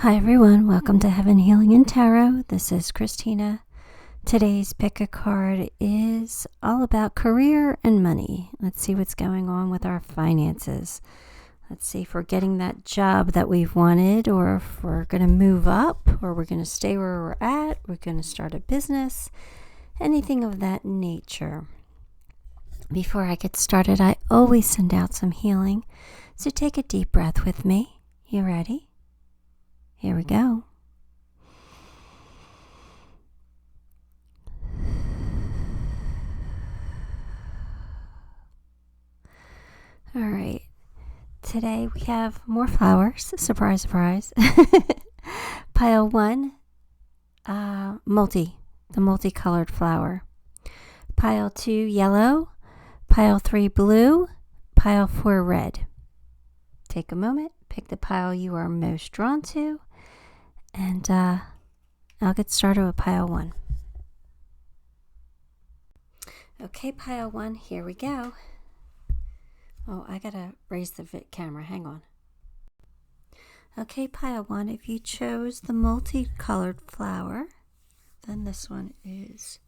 Hi everyone, welcome to Heaven Healing and Tarot. This is Christina. Today's pick a card is all about career and money. Let's see what's going on with our finances. Let's see if we're getting that job that we've wanted, or if we're going to move up, or we're going to stay where we're at, we're going to start a business, anything of that nature. Before I get started, I always send out some healing. So take a deep breath with me. You ready? Here we go. All right. Today we have more flowers. Surprise, surprise. Pile 1, the multicolored flower. Pile 2, yellow. Pile 3, blue. Pile 4, red. Take a moment. Pick the pile you are most drawn to. And I'll get started with pile 1. Okay, pile 1, here we go. Oh, I gotta raise the camera, hang on. Okay, pile 1, if you chose the multicolored flower, then this one is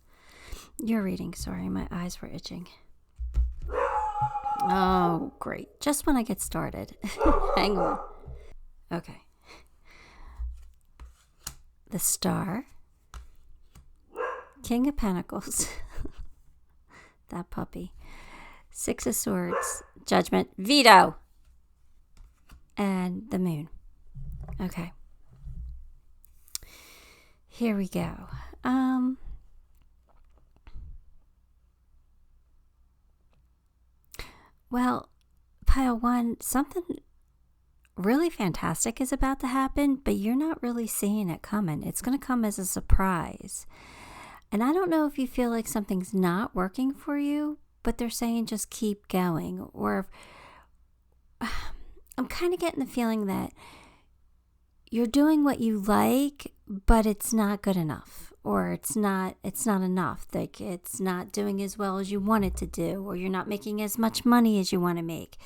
your reading. Sorry, my eyes were itching. Oh, great. Just when I get started. Hang on. Okay. The Star, King of Pentacles, that puppy, 6 of Swords, Judgment, Veto, and the Moon. Okay. Here we go. Well, pile 1, something really fantastic is about to happen, but you're not really seeing it coming. It's going to come as a surprise. And I don't know if you feel like something's not working for you, but they're saying just keep going. Or I'm kind of getting the feeling that you're doing what you like, but it's not good enough, or it's not enough. Like it's not doing as well as you want it to do, or you're not making as much money as you want to make.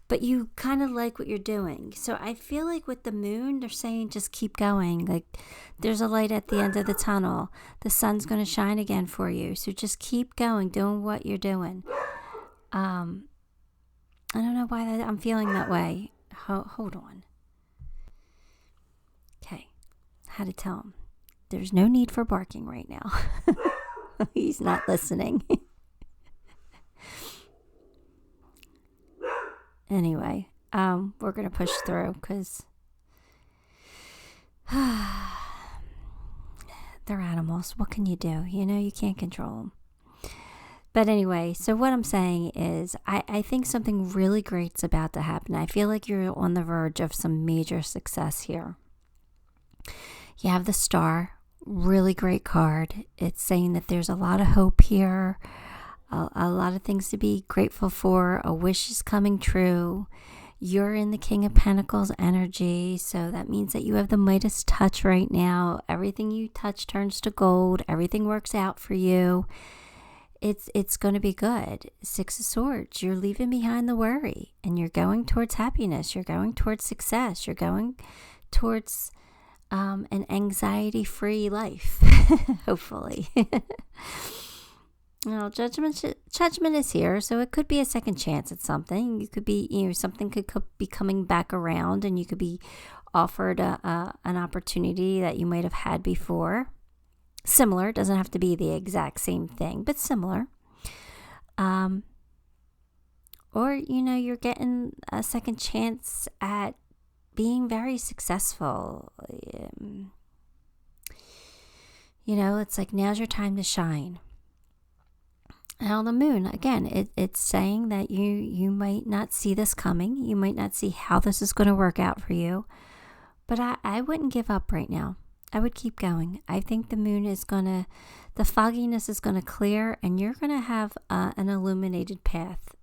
But you kind of like what you're doing. So I feel like with the Moon, they're saying just keep going. Like there's a light at the end of the tunnel. The sun's going to shine again for you. So just keep going, doing what you're doing. I don't know why I'm feeling that way. Hold on. Okay. How to tell him. There's no need for barking right now. He's not listening. Anyway, we're going to push through because they're animals. What can you do? You can't control them. But anyway, so what I'm saying is I think something really great's about to happen. I feel like you're on the verge of some major success here. You have the Star, really great card. It's saying that there's a lot of hope here. A lot of things to be grateful for. A wish is coming true. You're in the King of Pentacles energy, so that means that you have the Midas touch right now. Everything you touch turns to gold. Everything works out for you. It's going to be good. 6 of Swords. You're leaving behind the worry, and you're going towards happiness. You're going towards success. You're going towards an anxiety-free life, hopefully. Well, judgment is here, so it could be a second chance at something. You could be, something could be coming back around, and you could be offered an opportunity that you might have had before. Similar, it doesn't have to be the exact same thing, but similar. Or, you're getting a second chance at being very successful. It's like now's your time to shine. Now the Moon, again, it's saying that you might not see this coming. You might not see how this is going to work out for you. But I wouldn't give up right now. I would keep going. I think the Moon the fogginess is going to clear, and you're going to have an illuminated path.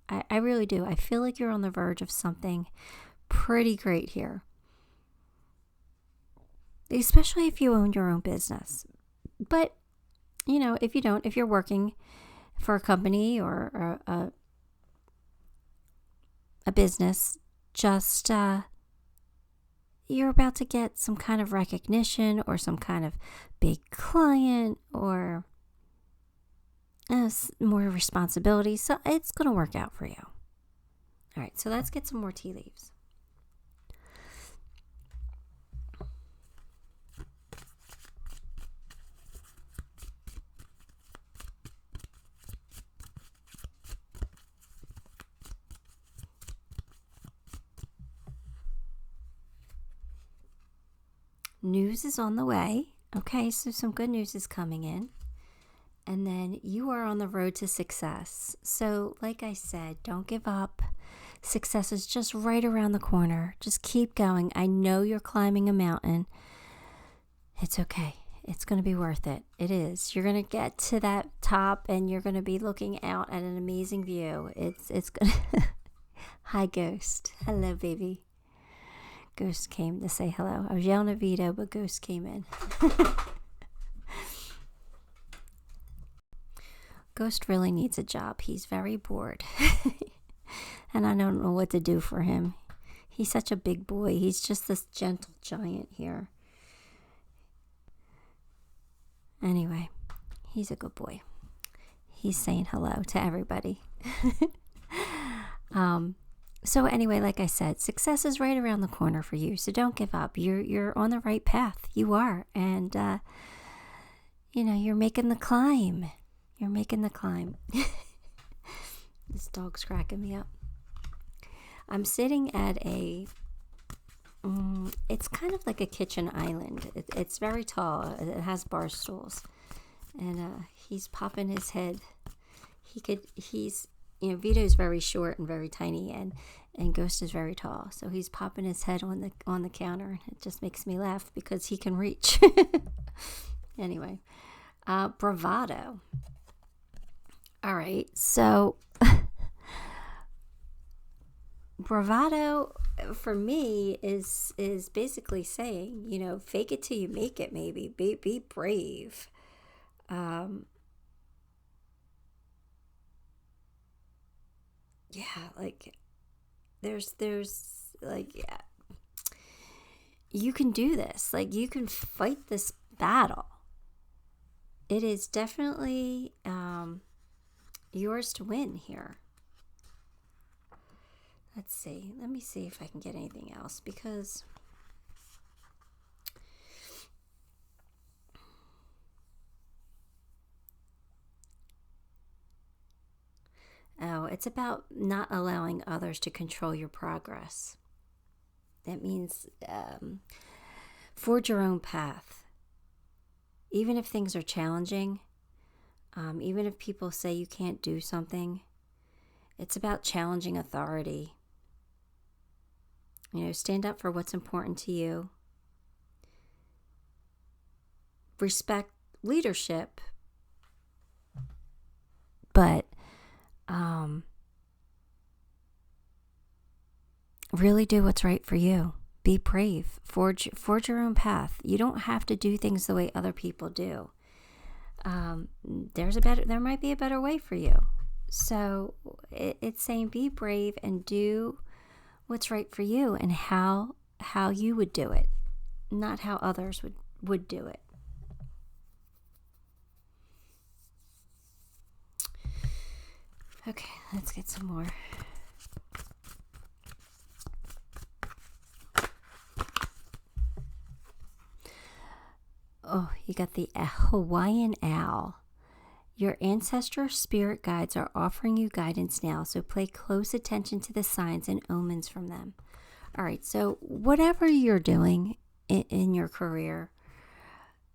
I really do. I feel like you're on the verge of something pretty great here. Especially if you own your own business. But, if you don't, if you're working for a company or a business, just you're about to get some kind of recognition or some kind of big client or more responsibility. So it's going to work out for you. All right, so let's get some more tea leaves. News is on the way. Okay, so some good news is coming in. And then you are on the road to success. So like I said, don't give up. Success is just right around the corner. Just keep going. I know you're climbing a mountain. It's okay. It's going to be worth it. It is. You're going to get to that top and you're going to be looking out at an amazing view. It's going to... Hi, Ghost. Hello, baby. Ghost came to say hello. I was yelling at Vito, but Ghost came in. Ghost really needs a job. He's very bored. And I don't know what to do for him. He's such a big boy. He's just this gentle giant here. Anyway, he's a good boy. He's saying hello to everybody. So anyway, like I said, success is right around the corner for you. So don't give up. You're on the right path. You are. And, you're making the climb. You're making the climb. This dog's cracking me up. I'm sitting at it's kind of like a kitchen island. It's very tall. It has bar stools. And he's popping his head. Vito's very short and very tiny, and Ghost is very tall. So he's popping his head on the counter. It just makes me laugh because he can reach. Anyway, bravado. All right, so bravado for me is basically saying, fake it till you make it. Maybe be brave. You can do this. You can fight this battle. It is definitely yours to win here. Let's see. Let me see if I can get anything else because it's about not allowing others to control your progress. That means forge your own path. Even if things are challenging, even if people say you can't do something, it's about challenging authority. Stand up for what's important to you. Respect leadership, but really do what's right for you. Be brave. Forge your own path. You don't have to do things the way other people do. There might be a better way for you. So it's saying be brave and do what's right for you and how you would do it, not how others would do it. Okay, let's get some more. Oh, you got the Hawaiian owl. Your ancestor spirit guides are offering you guidance now, so pay close attention to the signs and omens from them. All right, so whatever you're doing in your career,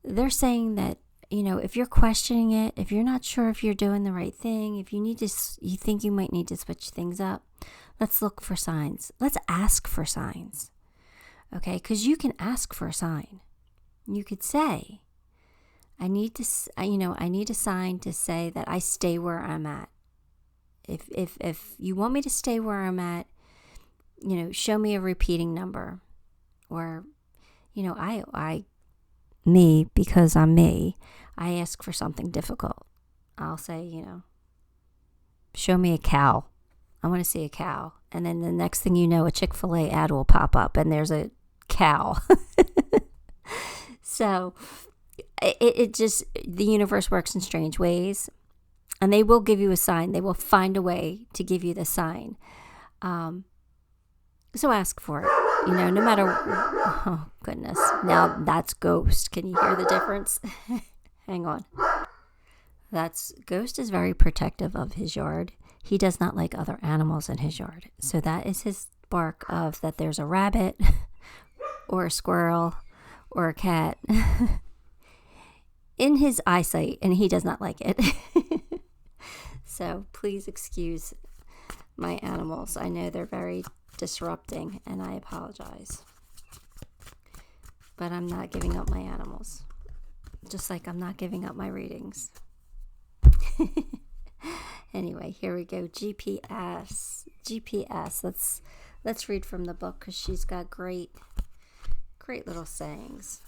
they're saying that, if you're questioning it, if you're not sure if you're doing the right thing, if you think you might need to switch things up, let's look for signs. Let's ask for signs, okay? Because you can ask for a sign. You could say, I need a sign to say that I stay where I'm at. If you want me to stay where I'm at, show me a repeating number. Or, because I'm me, I ask for something difficult. I'll say, show me a cow. I want to see a cow. And then the next thing you know, a Chick-fil-A ad will pop up and there's a cow. So it just, the universe works in strange ways, and they will give you a sign. They will find a way to give you the sign. So ask for it, no matter, oh goodness. Now that's Ghost. Can you hear the difference? Hang on. Ghost is very protective of his yard. He does not like other animals in his yard. So that is his bark of that there's a rabbit or a squirrel or a cat in his eyesight, and he does not like it. So please excuse my animals. I know they're very disrupting, and I apologize. But I'm not giving up my animals. Just like I'm not giving up my readings. Anyway, here we go. GPS. Let's read from the book, because she's got great little sayings.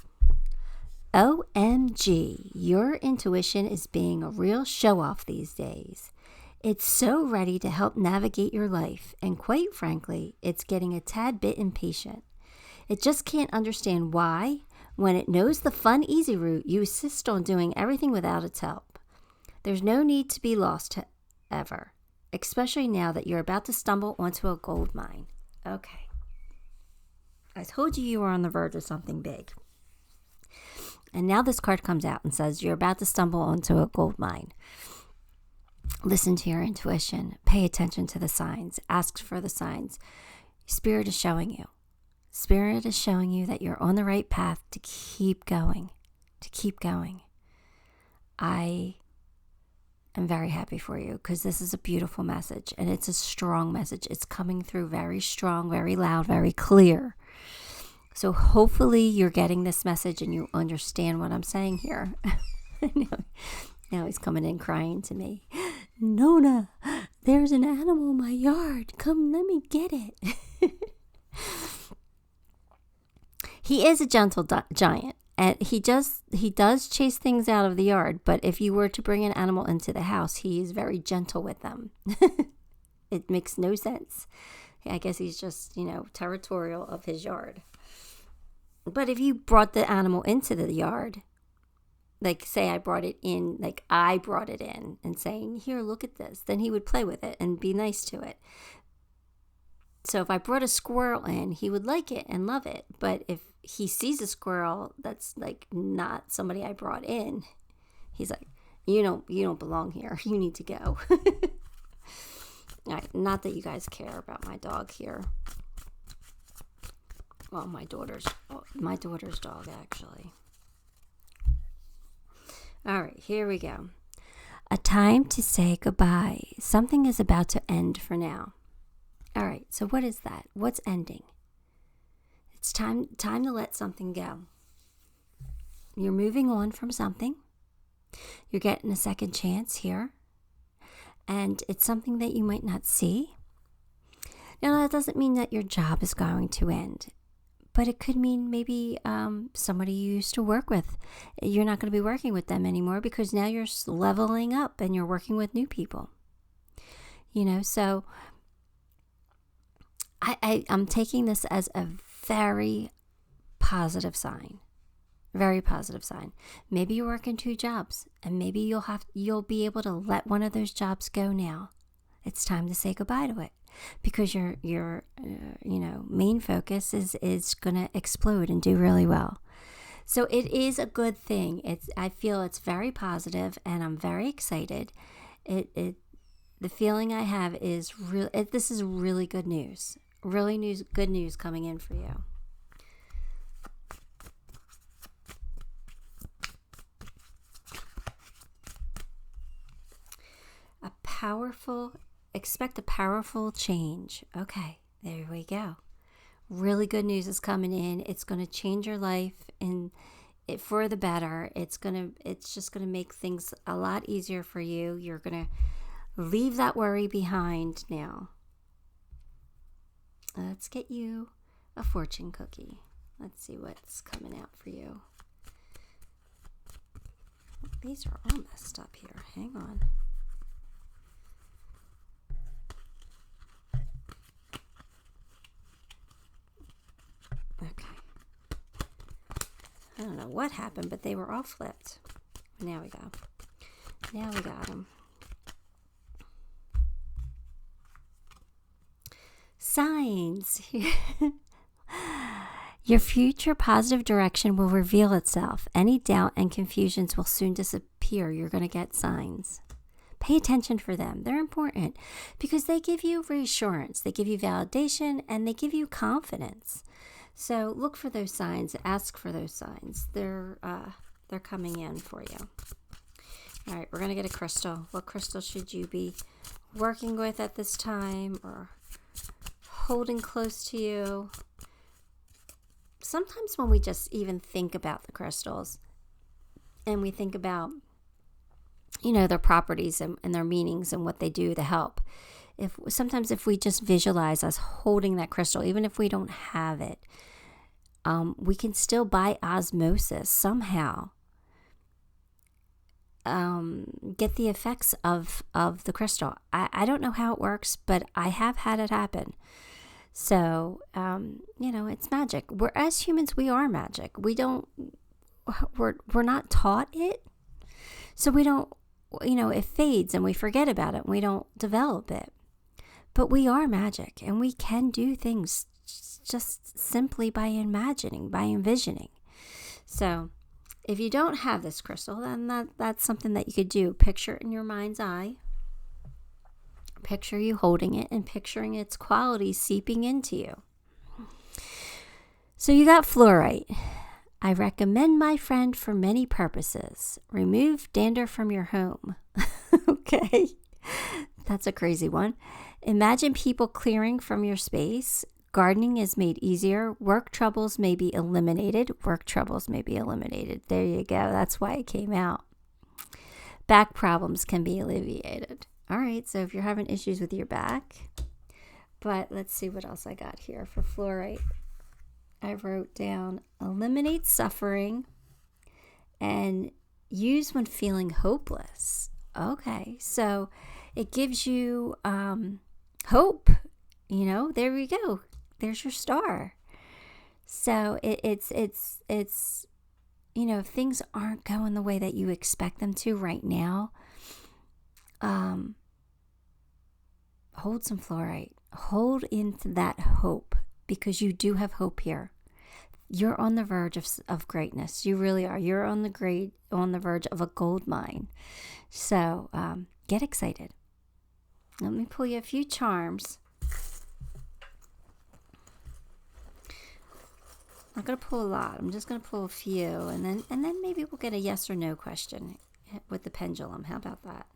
OMG, your intuition is being a real show-off these days. It's so ready to help navigate your life, and quite frankly, it's getting a tad bit impatient. It just can't understand why, when it knows the fun, easy route, you insist on doing everything without its help. There's no need to be lost ever, especially now that you're about to stumble onto a gold mine. Okay. I told you were on the verge of something big. And now this card comes out and says you're about to stumble onto a gold mine. Listen to your intuition. Pay attention to the signs. Ask for the signs. Spirit is showing you. Spirit is showing you that you're on the right path to keep going. I am very happy for you, because this is a beautiful message, and it's a strong message. It's coming through very strong, very loud, very clear. So hopefully you're getting this message and you understand what I'm saying here. Now he's coming in crying to me. Nona, there's an animal in my yard. Come, let me get it. He is a gentle giant, and he does chase things out of the yard. But if you were to bring an animal into the house, he is very gentle with them. It makes no sense. I guess he's just, territorial of his yard. But if you brought the animal into the yard, like say I brought it in and saying, here, look at this, then he would play with it and be nice to it. So if I brought a squirrel in, he would like it and love it. But if he sees a squirrel that's like not somebody I brought in, he's like, you don't belong here. You need to go. Not that you guys care about my dog here. Well, my daughter's dog, actually. All right, here we go. A time to say goodbye. Something is about to end for now. All right, so what is that? What's ending? It's time to let something go. You're moving on from something. You're getting a second chance here. And it's something that you might not see. Now, that doesn't mean that your job is going to end. But it could mean maybe somebody you used to work with. You're not going to be working with them anymore, because now you're leveling up and you're working with new people. So I'm taking this as a very positive sign. Very positive sign. Maybe you're working 2 jobs, and maybe you'll be able to let one of those jobs go now. It's time to say goodbye to it, because your main focus is going to explode and do really well. So it is a good thing. I feel it's very positive, and I'm very excited. The feeling I have is this is really good news. Good news coming in for you. Expect a powerful change. Okay, there we go. Really good news is coming in. It's going to change your life for the better. It's just going to make things a lot easier for you. You're going to leave that worry behind now. Let's get you a fortune cookie. Let's see what's coming out for you. These are all messed up here. Hang on. Okay. I don't know what happened, but they were all flipped. Now we go. Now we got them. Signs. Your future positive direction will reveal itself. Any doubt and confusions will soon disappear. You're going to get signs. Pay attention for them. They're important because they give you reassurance, they give you validation, and they give you confidence. So look for those signs. Ask for those signs. They're coming in for you. All right, we're going to get a crystal. What crystal should you be working with at this time or holding close to you? Sometimes when we just even think about the crystals and we think about, their properties and their meanings and what they do to help, sometimes if we just visualize us holding that crystal, even if we don't have it, we can still by osmosis somehow get the effects of the crystal. I don't know how it works, but I have had it happen. So, it's magic. As humans, we are magic. We're not taught it. So we don't, it fades and we forget about it. And we don't develop it. But we are magic and we can do things just simply by imagining, by envisioning. So if you don't have this crystal, then that's something that you could do. Picture it in your mind's eye. Picture you holding it and picturing its qualities seeping into you. So you got fluorite. I recommend my friend for many purposes. Remove dander from your home. Okay. That's a crazy one. Imagine people clearing from your space. Gardening is made easier. Work troubles may be eliminated. Work troubles may be eliminated. There you go. That's why it came out. Back problems can be alleviated. All right, so if you're having issues with your back, but let's see what else I got here for fluorite. I wrote down eliminate suffering and use when feeling hopeless. Okay, so it gives you hope. There we go. There's your star. So it's if things aren't going the way that you expect them to right now, hold some fluorite. Hold into that hope because you do have hope here. You're on the verge of greatness. You really are. You're on the verge of a gold mine. So get excited. Let me pull you a few charms. I'm not going to pull a lot. I'm just going to pull a few, and then maybe we'll get a yes or no question with the pendulum. How about that?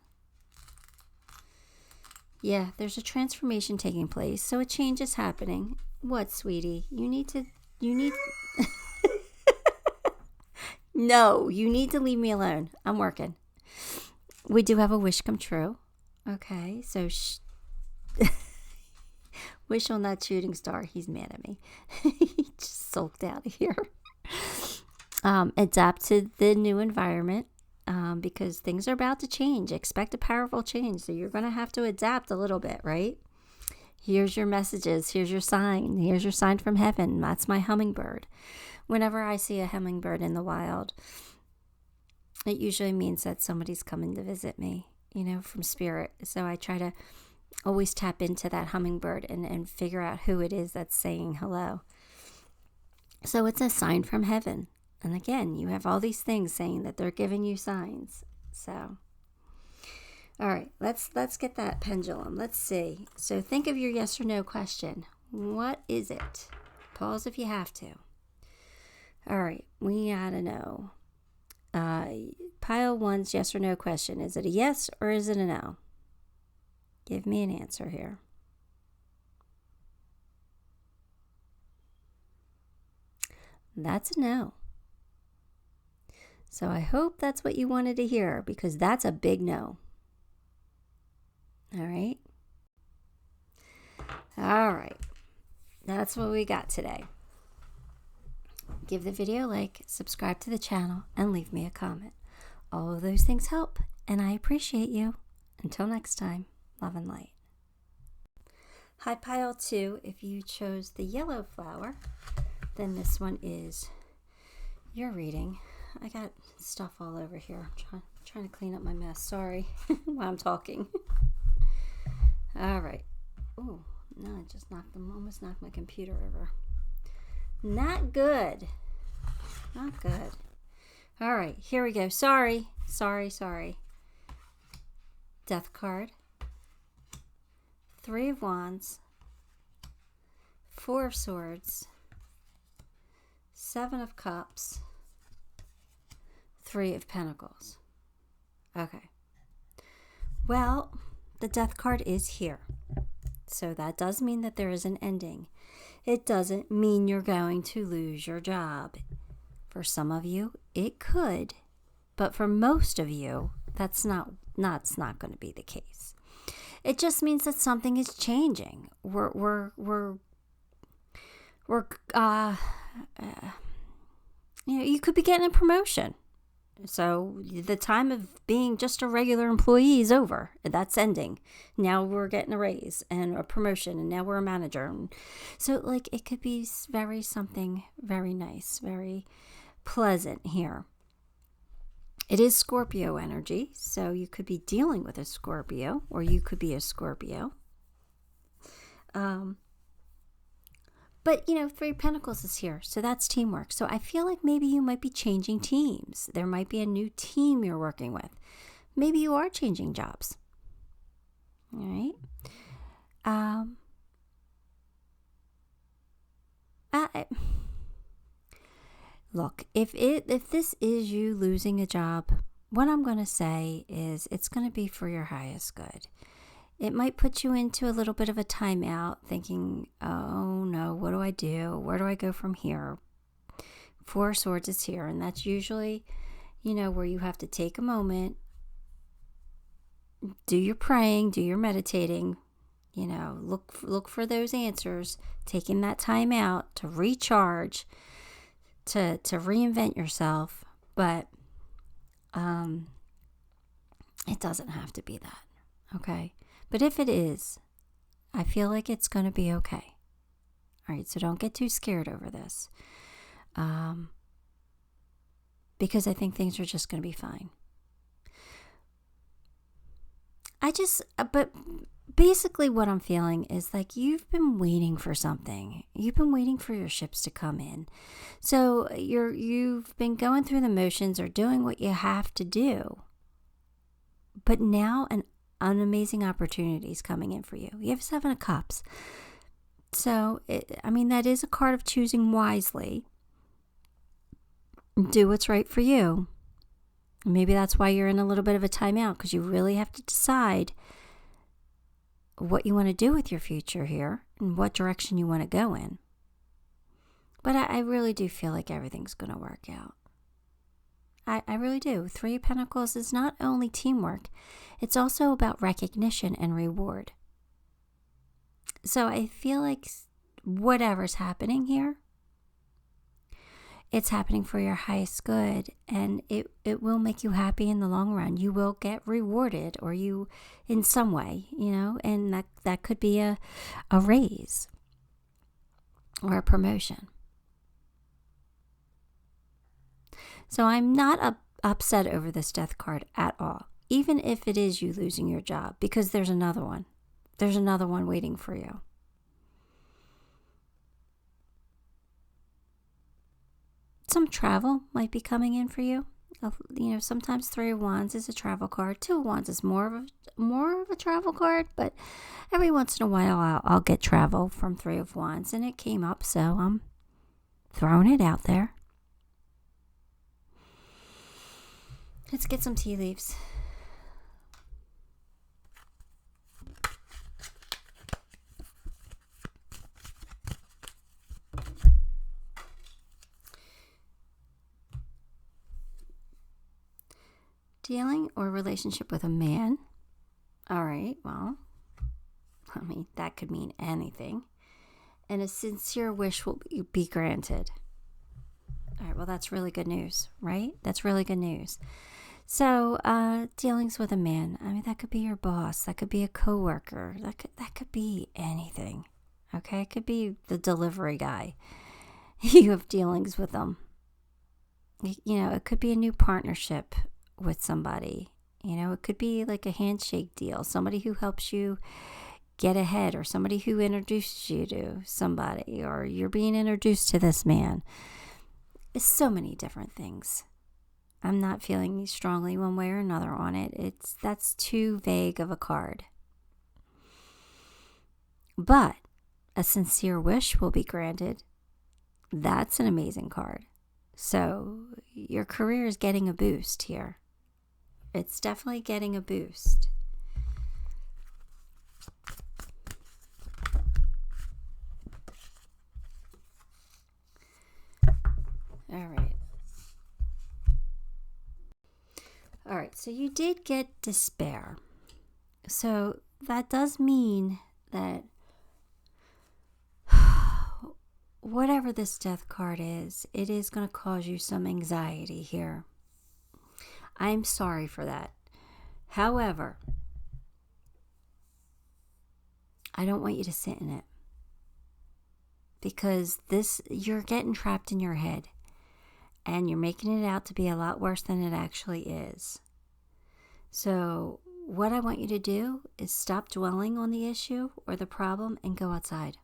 Yeah, there's a transformation taking place, so a change is happening. What, sweetie? You need No, you need to leave me alone. I'm working. We do have a wish come true. Okay, so wish on that shooting star. He's mad at me. He just sulked out of here. Adapt to the new environment. Because things are about to change. Expect a powerful change. So you're going to have to adapt a little bit, right? Here's your messages. Here's your sign. Here's your sign from heaven. That's my hummingbird. Whenever I see a hummingbird in the wild, it usually means that somebody's coming to visit me, from spirit. So I try to always tap into that hummingbird and figure out who it is that's saying hello. So it's a sign from heaven. And again, you have all these things saying that they're giving you signs. So, all right, let's get that pendulum. Let's see. So think of your yes or no question. What is it? Pause if you have to. All right, we gotta know. Pile 1's yes or no question. Is it a yes or is it a no? Give me an answer here. That's a no. So I hope that's what you wanted to hear because that's a big no. All right. All right. That's what we got today. Give the video a like, subscribe to the channel, and leave me a comment. All of those things help, and I appreciate you. Until next time, love and light. Hi, pile 2. If you chose the yellow flower, then this one is your reading. I got stuff all over here. I'm trying to clean up my mess. Sorry while I'm talking. All right. Oh, no, I just almost knocked my computer over. Not good. Not good. All right, here we go. Sorry. Death card. 3 of Wands. 4 of Swords. 7 of Cups. 3 of Pentacles. Okay. Well, the Death card is here. So that does mean that there is an ending. It doesn't mean you're going to lose your job. For some of you, it could. But for most of you, that's not going to be the case. It just means that something is changing. You could be getting a promotion. So the time of being just a regular employee is over. That's ending. Now we're getting a raise and a promotion, and now we're a manager. So it could be something very nice, very pleasant here. It is Scorpio energy, so you could be dealing with a Scorpio, or you could be a Scorpio. But, 3 of Pentacles is here, so that's teamwork. So I feel like maybe you might be changing teams. There might be a new team you're working with. Maybe you are changing jobs. All right? Look, if this is you losing a job, what I'm going to say is it's going to be for your highest good. It might put you into a little bit of a timeout, thinking, oh no, what do I do? Where do I go from here? 4 of Swords is here, and that's usually, where you have to take a moment, do your praying, do your meditating, look for those answers, taking that time out to recharge, to reinvent yourself. But it doesn't have to be that, okay? But if it is, I feel like it's going to be okay. All right, so don't get too scared over this. Because I think things are just going to be fine. But basically what I'm feeling is like you've been waiting for something. You've been waiting for your ships to come in. So you've been going through the motions or doing what you have to do. But now an amazing opportunity is coming in for you. You have 7 of Cups. So, that is a card of choosing wisely. Do what's right for you. Maybe that's why you're in a little bit of a timeout, because you really have to decide what you want to do with your future here and what direction you want to go in. But I really do feel like everything's going to work out. I really do. 3 of Pentacles is not only teamwork, it's also about recognition and reward. So I feel like whatever's happening here, it's happening for your highest good, and it will make you happy in the long run. You will get rewarded, or you in some way, and that could be a raise or a promotion. So I'm not upset over this Death card at all, even if it is you losing your job, because there's another one. There's another one waiting for you. Some travel might be coming in for you. Sometimes 3 of Wands is a travel card. 2 of Wands is more of a travel card, but every once in a while I'll get travel from 3 of Wands, and it came up, so I'm throwing it out there. Let's get some tea leaves. Dealing or relationship with a man. All right, well, that could mean anything. And a sincere wish will be granted. All right, well, that's really good news, right? That's really good news. So, dealings with a man. That could be your boss. That could be a coworker. That could be anything. Okay, it could be the delivery guy. You have dealings with them. It could be a new partnership with somebody. It could be like a handshake deal, somebody who helps you get ahead, or somebody who introduces you to somebody, or you're being introduced to this man. It's so many different things. I'm not feeling strongly one way or another on it. That's too vague of a card. But a sincere wish will be granted. That's an amazing card. So your career is getting a boost here. It's definitely getting a boost. All right, so you did get despair. So that does mean that whatever this death card is, it is going to cause you some anxiety here. I'm sorry for that. However, I don't want you to sit in it, because you're getting trapped in your head, and you're making it out to be a lot worse than it actually is. So what I want you to do is stop dwelling on the issue or the problem and go outside.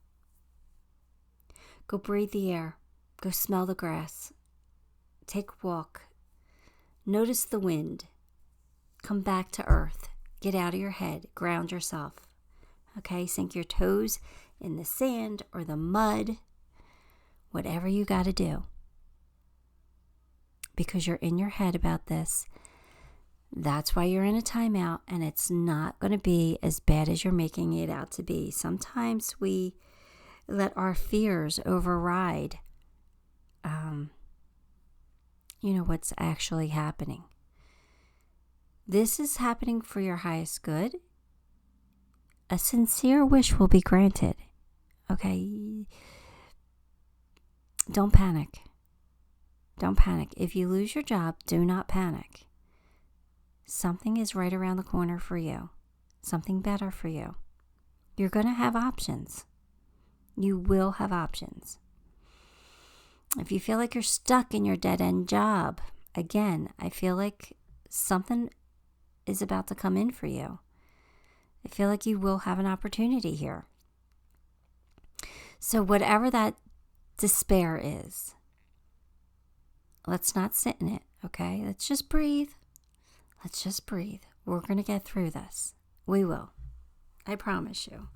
Go breathe the air. Go smell the grass. Take a walk. Notice the wind. Come back to earth. Get out of your head. Ground yourself. Okay? Sink your toes in the sand or the mud. Whatever you got to do. Because you're in your head about this. That's why you're in a timeout, and it's not going to be as bad as you're making it out to be. Sometimes we let our fears override, what's actually happening. This is happening for your highest good. A sincere wish will be granted. Okay? Don't panic. Don't panic. If you lose your job, do not panic. Something is right around the corner for you. Something better for you. You're going to have options. You will have options. If you feel like you're stuck in your dead-end job, again, I feel like something is about to come in for you. I feel like you will have an opportunity here. So whatever that despair is, let's not sit in it, okay? Let's just breathe. Let's just breathe. We're going to get through this. We will. I promise you.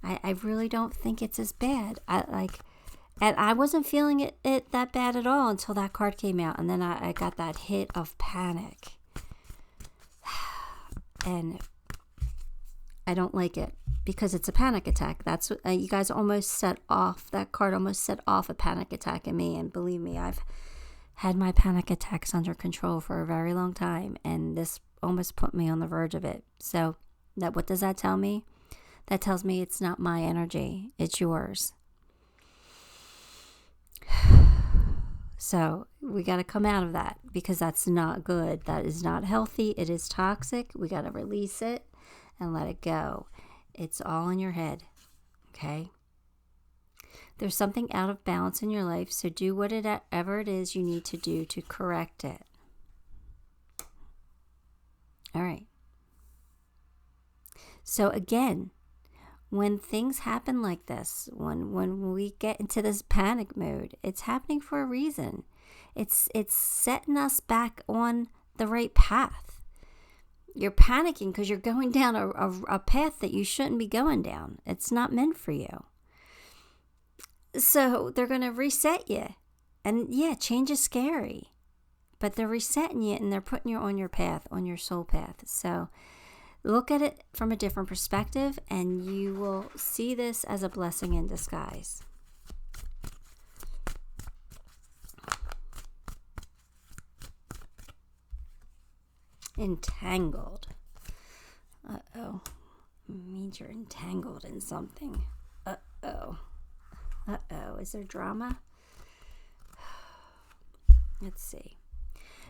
I really don't think it's as bad. And I wasn't feeling it that bad at all until that card came out. And then I got that hit of panic. And I don't like it because it's a panic attack. That's you guys almost set off, that card almost set off a panic attack in me. And believe me, I've had my panic attacks under control for a very long time. And this almost put me on the verge of it. So what does that tell me? That tells me it's not my energy. It's yours. So we got to come out of that because that's not good. That is not healthy. It is toxic. We got to release it and let it go. It's all in your head. Okay? There's something out of balance in your life, so do whatever it is you need to do to correct it. All right. So again, when things happen like this, when we get into this panic mode, it's happening for a reason. It's setting us back on the right path. You're panicking because you're going down a path that you shouldn't be going down. It's not meant for you. So they're going to reset you. And yeah, change is scary. But they're resetting you and they're putting you on your path, on your soul path. So look at it from a different perspective, and you will see this as a blessing in disguise. Entangled. Uh-oh. Means you're entangled in something. Uh-oh. Uh-oh. Is there drama? Let's see.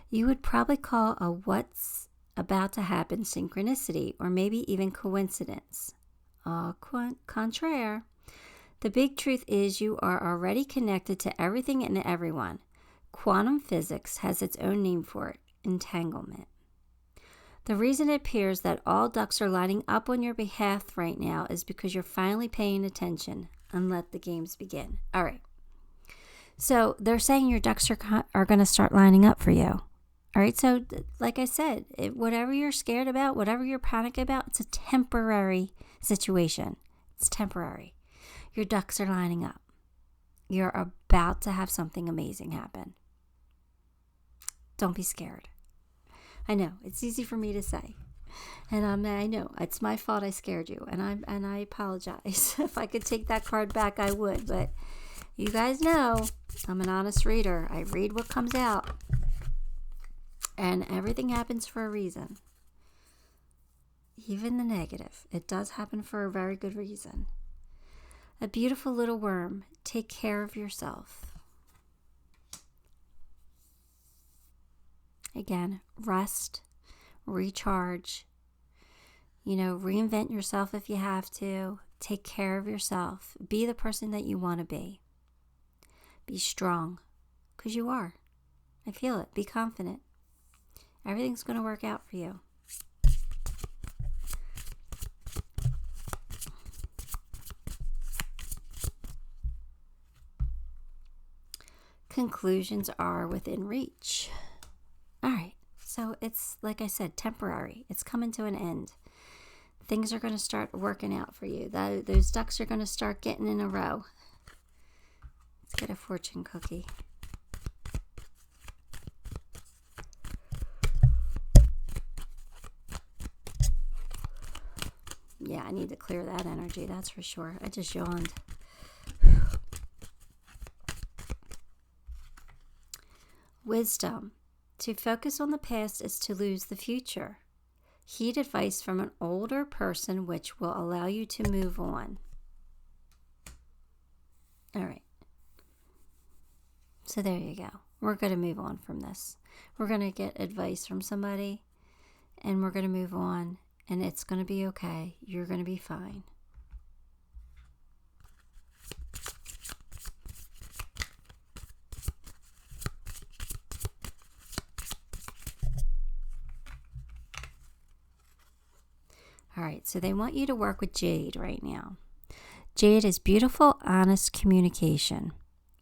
You would probably call a what's about to happen synchronicity, or maybe even coincidence. Au contraire. The big truth is you are already connected to everything and everyone. Quantum physics has its own name for it, entanglement. The reason it appears that all ducks are lining up on your behalf right now is because you're finally paying attention, and let the games begin. All right. So they're saying your ducks are going to start lining up for you. All right. So like I said, whatever you're scared about, whatever you're panicked about, it's a temporary situation. It's temporary. Your ducks are lining up. You're about to have something amazing happen. Don't be scared. I know it's easy for me to say, and I know it's my fault. I scared you, and I apologize. If I could take that card back, I would. But you guys know I'm an honest reader. I read what comes out, and everything happens for a reason. Even the negative, it does happen for a very good reason. A beautiful little worm. Take care of yourself. Again, rest, recharge, reinvent yourself if you have to. Take care of yourself. Be the person that you want to be. Be strong, because you are. I feel it. Be confident. Everything's going to work out for you. Conclusions are within reach. All right, so it's, like I said, temporary. It's coming to an end. Things are going to start working out for you. Those ducks are going to start getting in a row. Let's get a fortune cookie. Yeah, I need to clear that energy, that's for sure. I just yawned. Wisdom. To focus on the past is to lose the future. Heed advice from an older person which will allow you to move on. All right. So there you go. We're going to move on from this. We're going to get advice from somebody, and we're going to move on, and it's going to be okay. You're going to be fine. All right, so they want you to work with jade right now. Jade is beautiful, honest communication.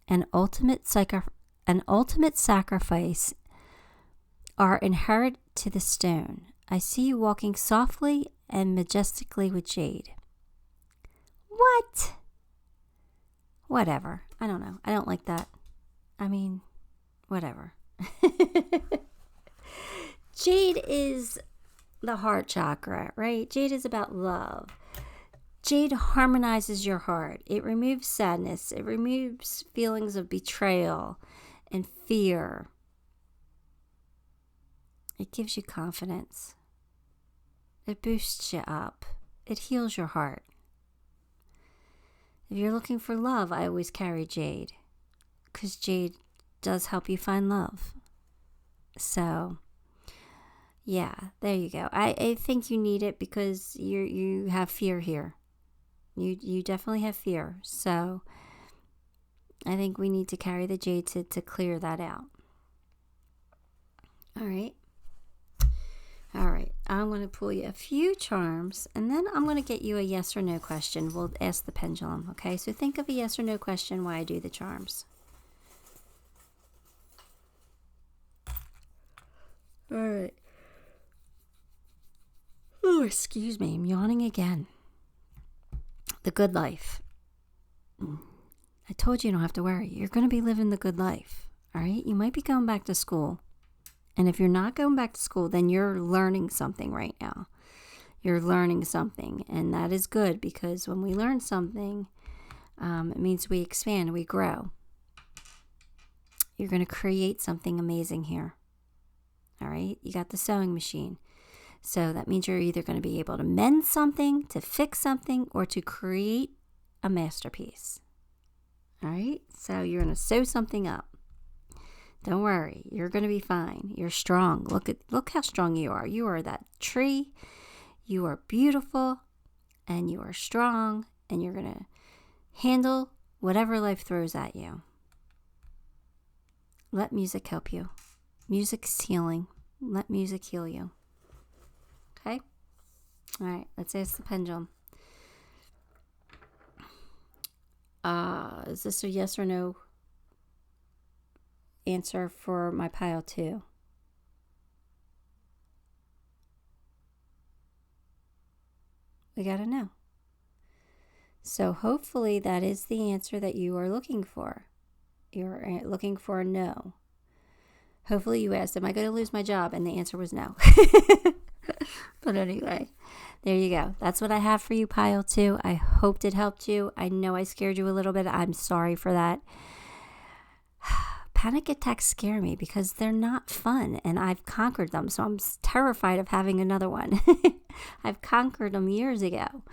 An ultimate sacrifice are inherent to the stone. I see you walking softly and majestically with jade. What? Whatever. I don't know. I don't like that. I mean, whatever. Jade is the heart chakra, right? Jade is about love. Jade harmonizes your heart. It removes sadness. It removes feelings of betrayal and fear. It gives you confidence. It boosts you up. It heals your heart. If you're looking for love, I always carry jade, because jade does help you find love. So yeah, there you go. I think you need it because you have fear here. You definitely have fear. So I think we need to carry the jade to clear that out. All right. All right. I'm going to pull you a few charms, and then I'm going to get you a yes or no question. We'll ask the pendulum, okay? So think of a yes or no question while I do the charms. All right. Oh, excuse me. I'm yawning again. The good life. I told you don't have to worry. You're going to be living the good life. All right? You might be going back to school. And if you're not going back to school, then you're learning something right now. You're learning something. And that is good, because when we learn something, it means we expand, we grow. You're going to create something amazing here. All right? You got the sewing machine. So that means you're either going to be able to mend something, to fix something, or to create a masterpiece. All right? So you're going to sew something up. Don't worry. You're going to be fine. You're strong. Look how strong you are. You are that tree. You are beautiful, and you are strong, and you're going to handle whatever life throws at you. Let music help you. Music's healing. Let music heal you. Okay? All right, let's ask the pendulum. Is this a yes or no answer for my pile 2? We got to know. So hopefully that is the answer that you are looking for. You're looking for a no. Hopefully you asked, am I going to lose my job? And the answer was no. But anyway, there you go. That's what I have for you, pile 2. I hoped it helped you. I know I scared you a little bit. I'm sorry for that. Panic attacks scare me because they're not fun, and I've conquered them. So I'm terrified of having another one. I've conquered them years ago.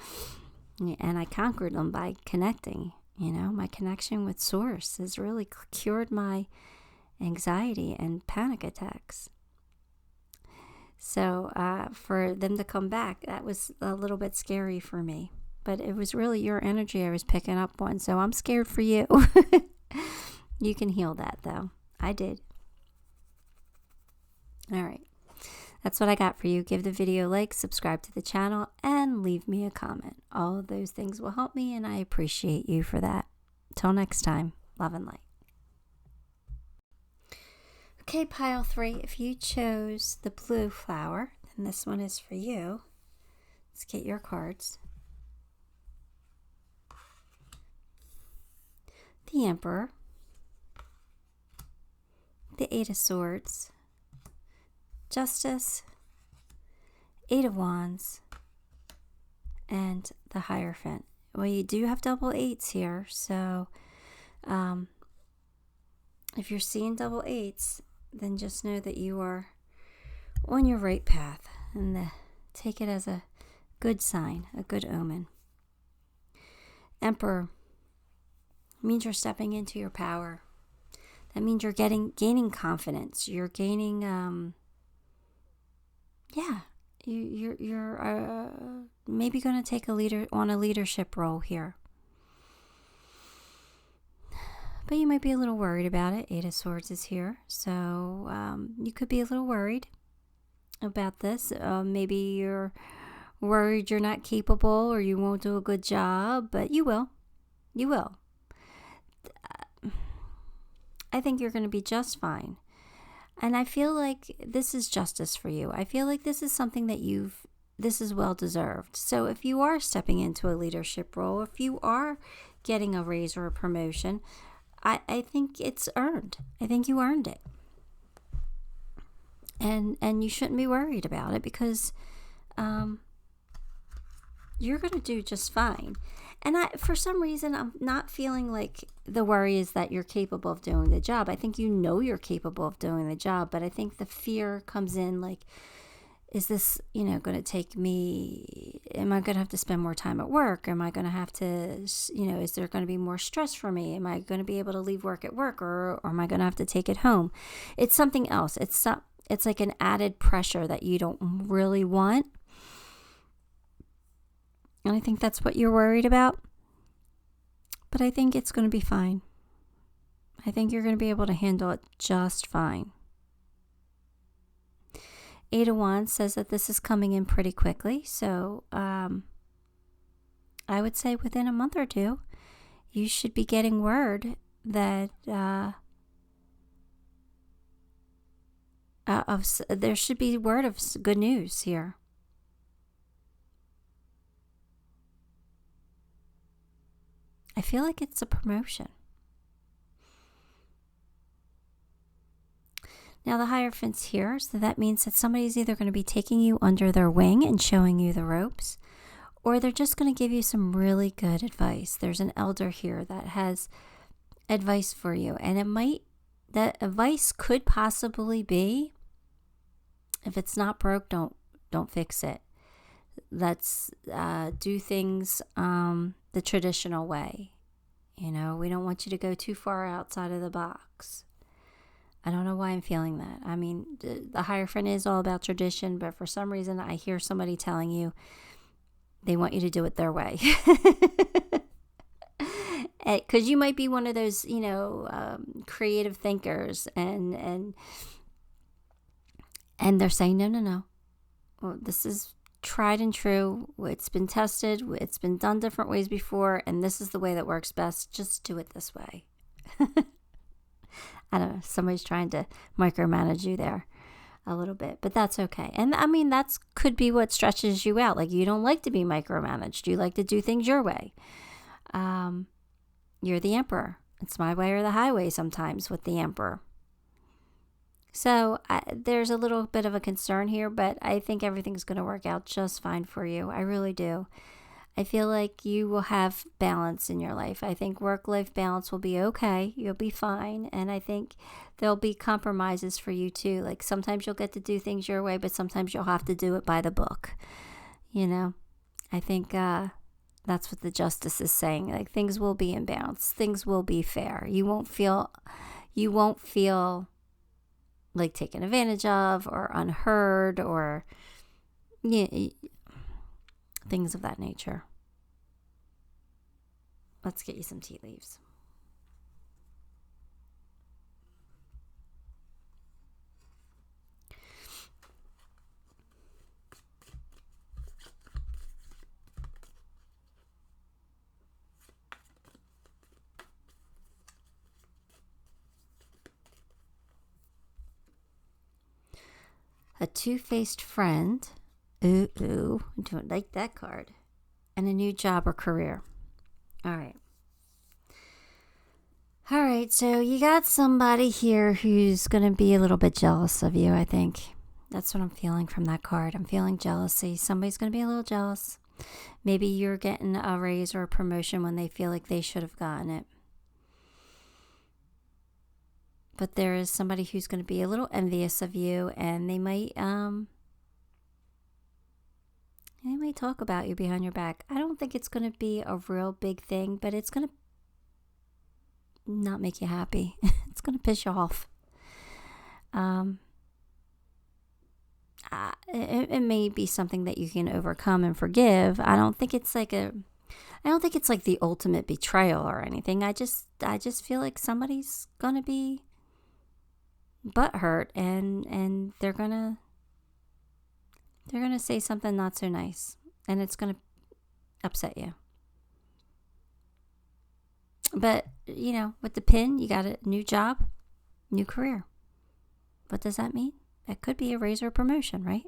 And I conquered them by connecting. You know, my connection with Source has really cured my anxiety and panic attacks. So for them to come back, that was a little bit scary for me. But it was really your energy I was picking up on. So I'm scared for you. You can heal that, though. I did. All right. That's what I got for you. Give the video a like, subscribe to the channel, and leave me a comment. All of those things will help me, and I appreciate you for that. Till next time, love and light. Okay, pile 3, if you chose the blue flower, then this one is for you. Let's get your cards. The Emperor, the 8 of Swords, Justice, 8 of Wands, and the Hierophant. Well, you do have double 8s here, so if you're seeing double 8s, then just know that you are on your right path, and take it as a good sign, a good omen. Emperor means you're stepping into your power. That means you're gaining confidence. You're gaining, you're maybe going to take a leadership role here. But you might be a little worried about it. 8 of Swords is here. So you could be a little worried about this. Maybe you're worried you're not capable or you won't do a good job, but you will. You will. I think you're going to be just fine. And I feel like this is justice for you. I feel like this is something that this is well deserved. So if you are stepping into a leadership role, if you are getting a raise or a promotion, I think it's earned. I think you earned it. And you shouldn't be worried about it because you're going to do just fine. And for some reason, I'm not feeling like the worry is that you're capable of doing the job. I think you know you're capable of doing the job, but I think the fear comes in like, is this, going to take me, am I going to have to spend more time at work? Am I going to have to, is there going to be more stress for me? Am I going to be able to leave work at work or am I going to have to take it home? It's something else. It's like an added pressure that you don't really want. And I think that's what you're worried about. But I think it's going to be fine. I think you're going to be able to handle it just fine. 8 of Wands says that this is coming in pretty quickly. So I would say within a month or two, you should be getting word that there should be word of good news here. I feel like it's a promotion. Now the Hierophant's here, so that means that somebody's either going to be taking you under their wing and showing you the ropes, or they're just going to give you some really good advice. There's an elder here that has advice for you, and that advice could possibly be, if it's not broke, don't fix it. Let's do things the traditional way. We don't want you to go too far outside of the box. I don't know why I'm feeling that. I mean, the Hierophant is all about tradition, but for some reason I hear somebody telling you they want you to do it their way. because you might be one of those, creative thinkers, and they're saying, no. Well, this is tried and true. It's been tested. It's been done different ways before, and this is the way that works best. Just do it this way. I don't know. Somebody's trying to micromanage you there a little bit, but that's okay. And I mean, that could be what stretches you out. Like, you don't like to be micromanaged. You like to do things your way. You're the emperor. It's my way or the highway sometimes with the emperor. So there's a little bit of a concern here, but I think everything's going to work out just fine for you. I really do. I feel like you will have balance in your life. I think work-life balance will be okay. You'll be fine. And I think there'll be compromises for you too. Like, sometimes you'll get to do things your way, but sometimes you'll have to do it by the book. I think that's what the justice is saying. Like, things will be in balance. Things will be fair. You won't feel like taken advantage of or unheard or things of that nature. Let's get you some tea leaves. A two-faced friend. Ooh, I don't like that card. And a new job or career. All right, so you got somebody here who's going to be a little bit jealous of you, I think. That's what I'm feeling from that card. I'm feeling jealousy. Somebody's going to be a little jealous. Maybe you're getting a raise or a promotion when they feel like they should have gotten it. But there is somebody who's going to be a little envious of you, and they might talk about you behind your back. I don't think it's going to be a real big thing, but it's going to not make you happy. It's going to piss you off. It may be something that you can overcome and forgive. I don't think it's like the ultimate betrayal or anything. I just feel like somebody's going to be butthurt, and they're gonna say something not so nice, and it's gonna upset you. But with the pin, you got a new job, new career. What does that mean? That could be a raise or a promotion, right?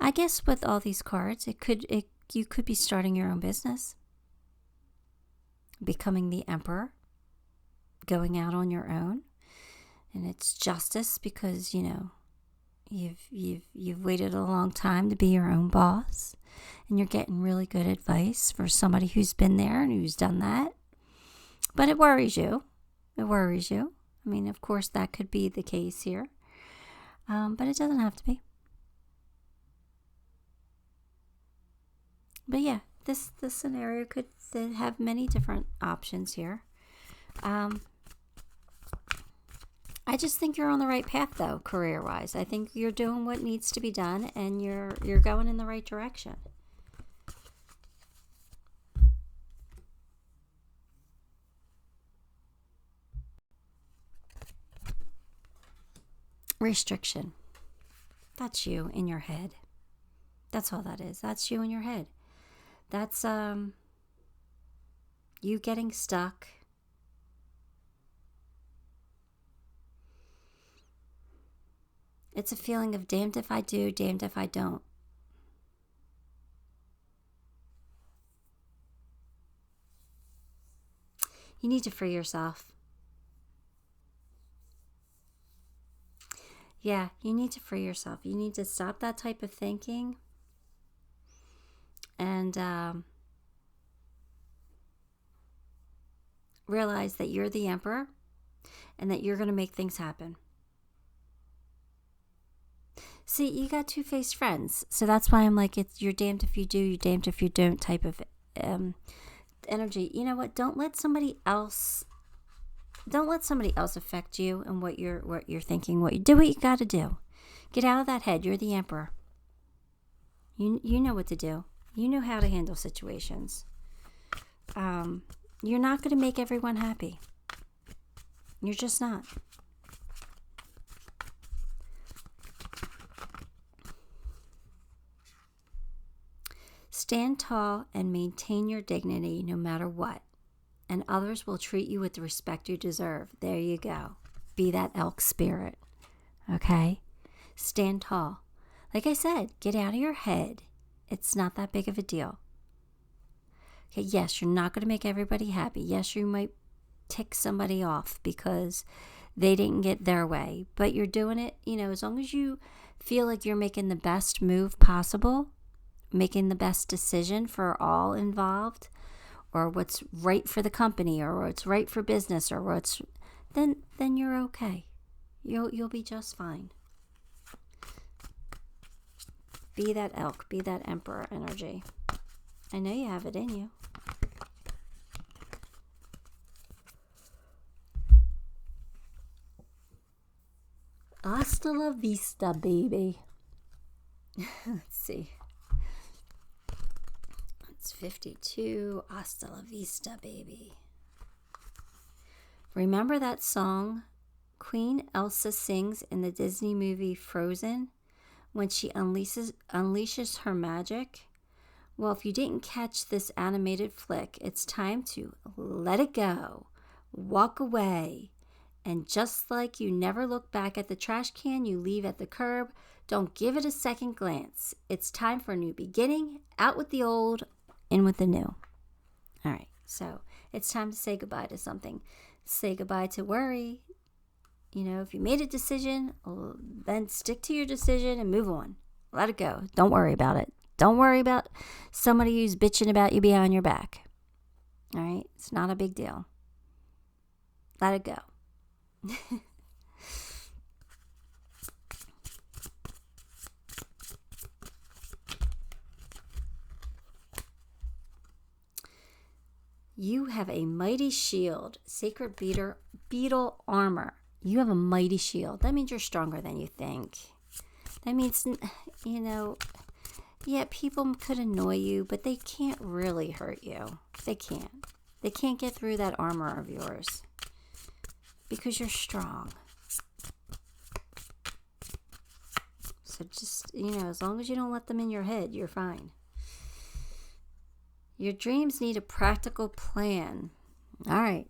I guess with all these cards, you could be starting your own business, becoming the emperor, going out on your own, and it's justice because you've waited a long time to be your own boss, and you're getting really good advice for somebody who's been there and who's done that. But it worries you. I mean, of course, that could be the case here, but it doesn't have to be. But yeah, this scenario could have many different options here. I just think you're on the right path, though, career-wise. I think you're doing what needs to be done, and you're going in the right direction. Restriction. That's you in your head. That's all that is. That's you in your head. That's you getting stuck. It's a feeling of damned if I do, damned if I don't. You need to free yourself. Yeah, you need to free yourself. You need to stop that type of thinking and realize that you're the emperor and that you're going to make things happen. See, you got two-faced friends. So that's why I'm like, you're damned if you do, you're damned if you don't type of energy. You know what? Don't let somebody else affect you and what you're thinking. Do what you got to do. Get out of that head. You're the emperor. You know what to do. You know how to handle situations. You're not going to make everyone happy. You're just not. Stand tall and maintain your dignity no matter what, and others will treat you with the respect you deserve. There you go. Be that elk spirit, okay? Stand tall. Like I said, get out of your head. It's not that big of a deal. Okay, yes, you're not going to make everybody happy. Yes, you might tick somebody off because they didn't get their way, but you're doing it, as long as you feel like you're making the best move possible, making the best decision for all involved, or what's right for the company, or what's right for business, or then you're okay. You'll be just fine. Be that elk, be that emperor energy. I know you have it in you. Hasta la vista, baby. Let's see. It's 52. Hasta la vista, baby. Remember that song Queen Elsa sings in the Disney movie Frozen when she unleashes her magic? Well, if you didn't catch this animated flick, it's time to let it go, walk away, and just like you never look back at the trash can you leave at the curb, don't give it a second glance. It's time for a new beginning. Out with the old, in with the new. All right, so it's time to say goodbye to something. Say goodbye to worry. If you made a decision, then stick to your decision and move on. Let it go. Don't worry about it. Don't worry about somebody who's bitching about you behind your back. All right? It's not a big deal. Let it go. You have a mighty shield, sacred beetle armor. You have a mighty shield. That means you're stronger than you think. That means, yeah, people could annoy you, but they can't really hurt you. They can't. They can't get through that armor of yours because you're strong. So just, as long as you don't let them in your head, you're fine. Your dreams need a practical plan. All right.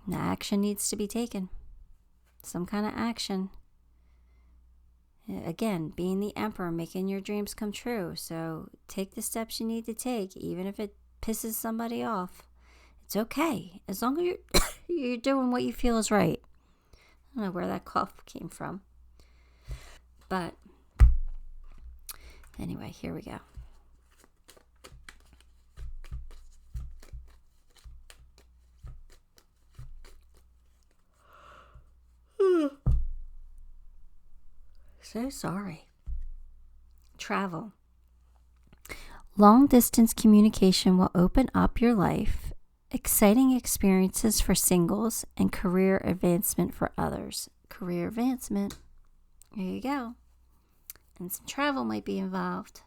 Now, action needs to be taken. Some kind of action. Again, being the emperor, making your dreams come true. So take the steps you need to take, even if it pisses somebody off. It's okay. As long as you're doing what you feel is right. I don't know where that cough came from. But anyway, here we go. So sorry. Travel. Long distance communication will open up your life, exciting experiences for singles, and career advancement for others. Career advancement. There you go. And some travel might be involved.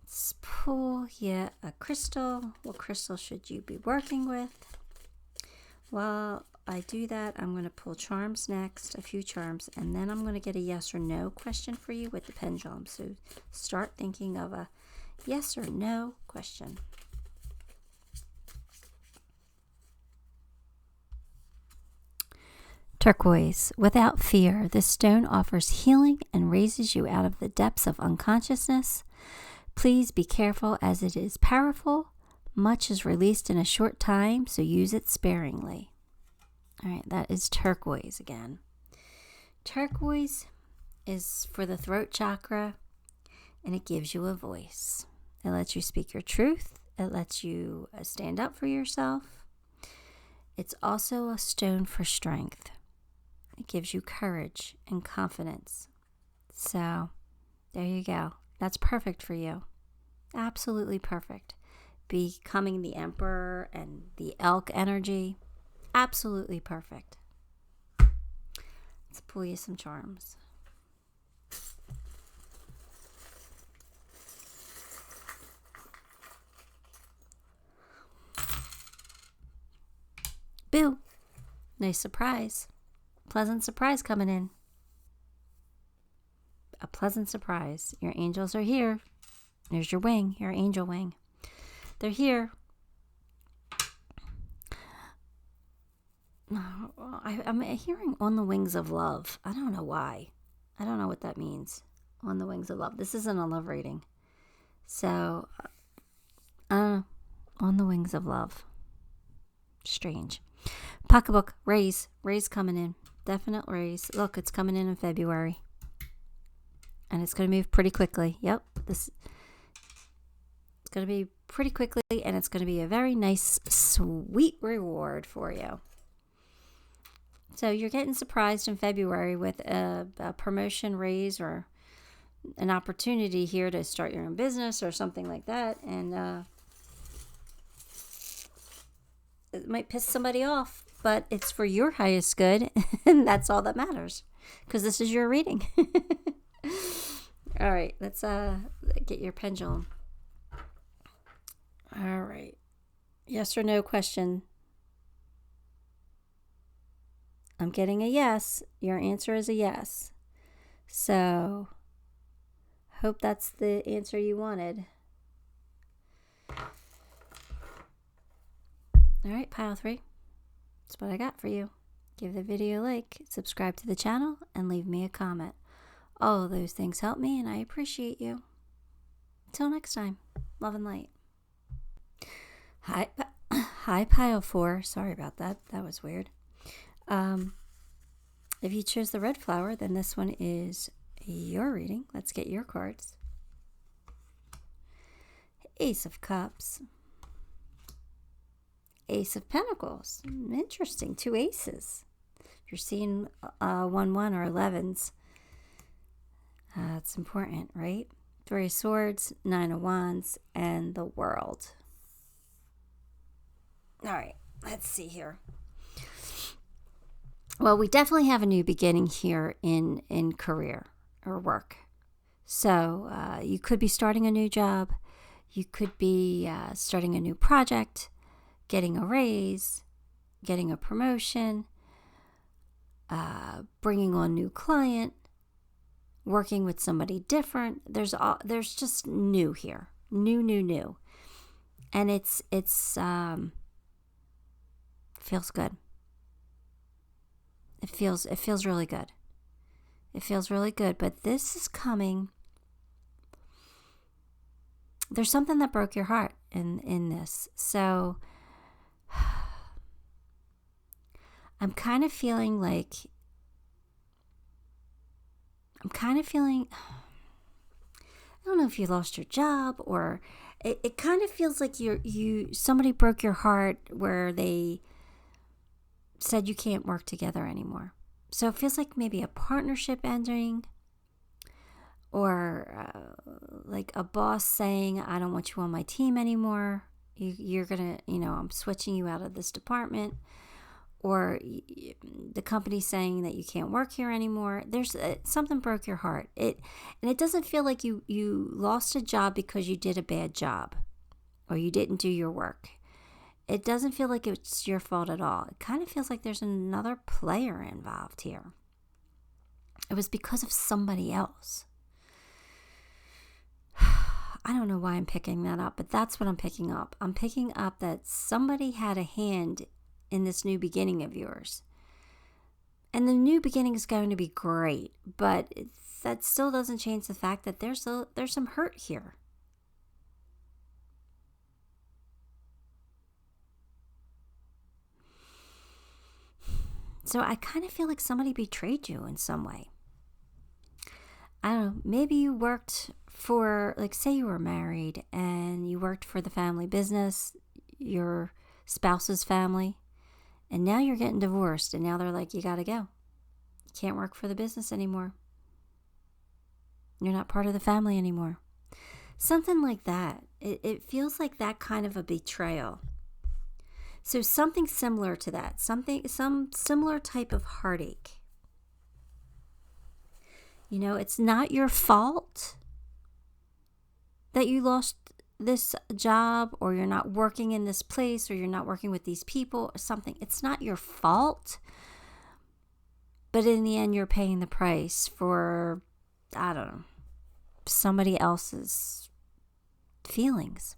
Let's pull a crystal. What crystal should you be working with? While I do that, I'm going to pull charms next, a few charms, and then I'm going to get a yes or no question for you with the pendulum. So start thinking of a yes or no question. Turquoise. Without fear, this stone offers healing and raises you out of the depths of unconsciousness. Please be careful as it is powerful. Much is released in a short time, so use it sparingly. All right, that is turquoise again. Turquoise is for the throat chakra, and it gives you a voice. It lets you speak your truth. It lets you stand up for yourself. It's also a stone for strength. It gives you courage and confidence. So, there you go. That's perfect for you. Absolutely perfect. Becoming the emperor and the elk energy. Absolutely perfect. Let's pull you some charms. Boo. Nice surprise. Pleasant surprise coming in. A pleasant surprise. Your angels are here. There's your wing, your angel wing. They're here. I'm hearing on the wings of love. I don't know why. I don't know what that means. On the wings of love. This isn't a love reading. So, on the wings of love. Strange. Pocketbook, raise coming in. Definite raise. Look, it's coming in February. And it's going to move pretty quickly. Yep. It's going to be pretty quickly, and it's going to be a very nice, sweet reward for you. So you're getting surprised in February with a promotion, raise, or an opportunity here to start your own business or something like that. And it might piss somebody off, but it's for your highest good, and that's all that matters, because this is your reading. All right, let's get your pendulum. All right. Yes or no question. I'm getting a yes. Your answer is a yes. So, hope that's the answer you wanted. All right, pile 3. That's what I got for you. Give the video a like, subscribe to the channel, and leave me a comment. All of those things help me, and I appreciate you. Until next time, love and light. Hi, pile 4. Sorry about that. That was weird. If you choose the red flower, then this one is your reading. Let's get your cards. Ace of Cups. Ace of Pentacles. Interesting. 2 aces. If you're seeing 1-1 or 11s, it's important, right? 3 of Swords, 9 of Wands, and the World. All right, let's see here. Well, we definitely have a new beginning here in career or work. So you could be starting a new job. You could be starting a new project, getting a raise, getting a promotion, bringing on a new client, working with somebody different. There's just new here. New. And it's feels good. It feels really good. It feels really good, but this is coming. There's something that broke your heart in this. So I'm kind of feeling I don't know if you lost your job, or it kind of feels like somebody broke your heart where they said you can't work together anymore. So it feels like maybe a partnership ending, or like a boss saying, I don't want you on my team anymore. You're going to, I'm switching you out of this department. Or the company saying that you can't work here anymore. There's something broke your heart. And it doesn't feel like you lost a job because you did a bad job or you didn't do your work. It doesn't feel like it's your fault at all. It kind of feels like there's another player involved here. It was because of somebody else. I don't know why I'm picking that up, but that's what I'm picking up. I'm picking up that somebody had a hand in this new beginning of yours. And the new beginning is going to be great, but that still doesn't change the fact that there's some hurt here. So I kind of feel like somebody betrayed you in some way. I don't know, maybe you worked for, like, say you were married and you worked for the family business, your spouse's family, and now you're getting divorced, and now they're like, you got to go. You can't work for the business anymore. You're not part of the family anymore. Something like that. It feels like that kind of a betrayal. So something similar to that, some similar type of heartache. It's not your fault that you lost this job, or you're not working in this place, or you're not working with these people or something. It's not your fault. But in the end, you're paying the price for, I don't know, somebody else's feelings.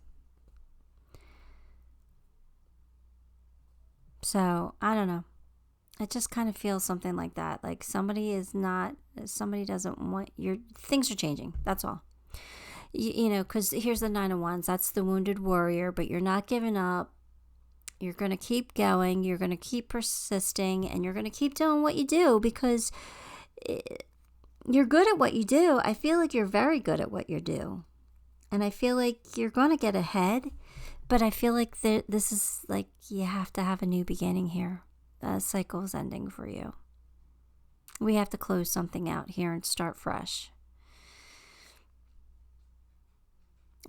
So, I don't know. It just kind of feels something like that. Like somebody doesn't want things are changing. That's all. You know, because here's the Nine of Wands. That's the wounded warrior, but you're not giving up. You're going to keep going. You're going to keep persisting, and you're going to keep doing what you do because you're good at what you do. I feel like you're very good at what you do. And I feel like you're going to get ahead, but I feel like this is like you have to have a new beginning here. The cycle's ending for you. We have to close something out here and start fresh.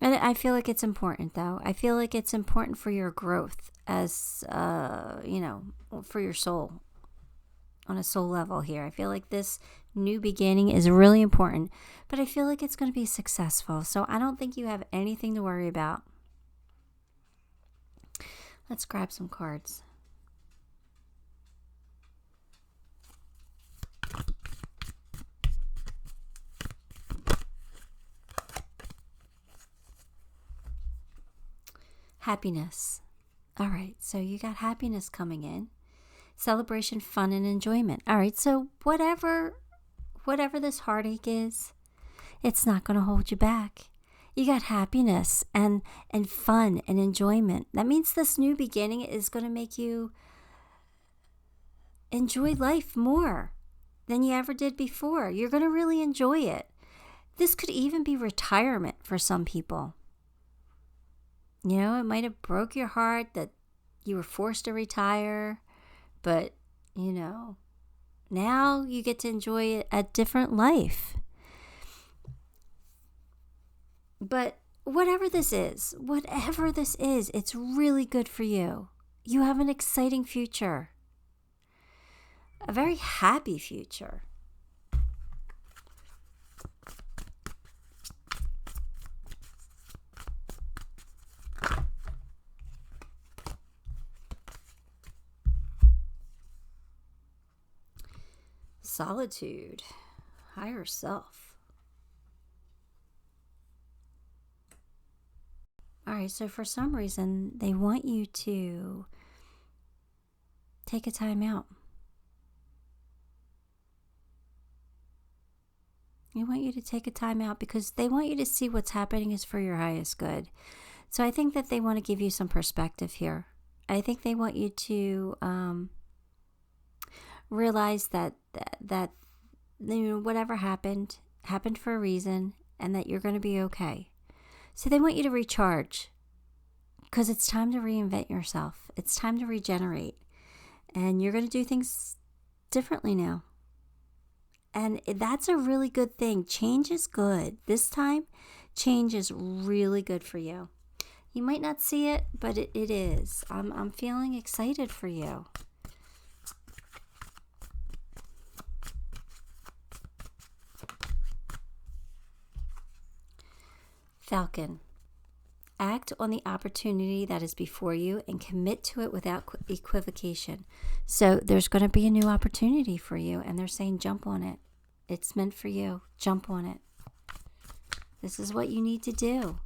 And I feel like it's important, though. I feel like it's important for your growth as, for your soul, on a soul level here. I feel like this new beginning is really important, but I feel like it's going to be successful. So I don't think you have anything to worry about. Let's grab some cards. Happiness. All right, so you got happiness coming in. Celebration, fun, and enjoyment. All right, so whatever this heartache is, it's not going to hold you back. You got happiness and fun and enjoyment. That means this new beginning is going to make you enjoy life more than you ever did before. You're going to really enjoy it. This could even be retirement for some people. You know, it might have broke your heart that you were forced to retire, but, you know, now you get to enjoy a different life. But whatever this is, it's really good for you. You have an exciting future, a very happy future. Solitude, higher self. All right, so for some reason, they want you to take a time out. They want you to take a time out because they want you to see what's happening is for your highest good. So I think that they want to give you some perspective here. I think they want you to realize that whatever happened for a reason, and that you're going to be okay. So they want you to recharge because it's time to reinvent yourself. It's time to regenerate, and you're going to do things differently now. And that's a really good thing. Change is good. This time, change is really good for you. You might not see it, but it is. I'm feeling excited for you. Falcon. Act on the opportunity that is before you and commit to it without equivocation. So there's going to be a new opportunity for you, and they're saying jump on it. It's meant for you. Jump on it. This is what you need to do.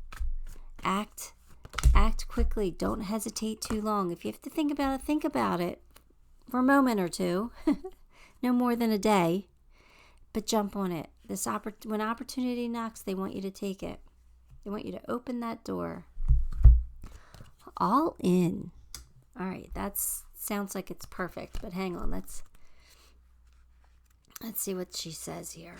Act quickly. Don't hesitate too long. If you have to think about it for a moment or two. No more than a day. But jump on it. When opportunity knocks, they want you to take it. They want you to open that door. All in. All right, that sounds like it's perfect, but hang on. Let's see what she says here.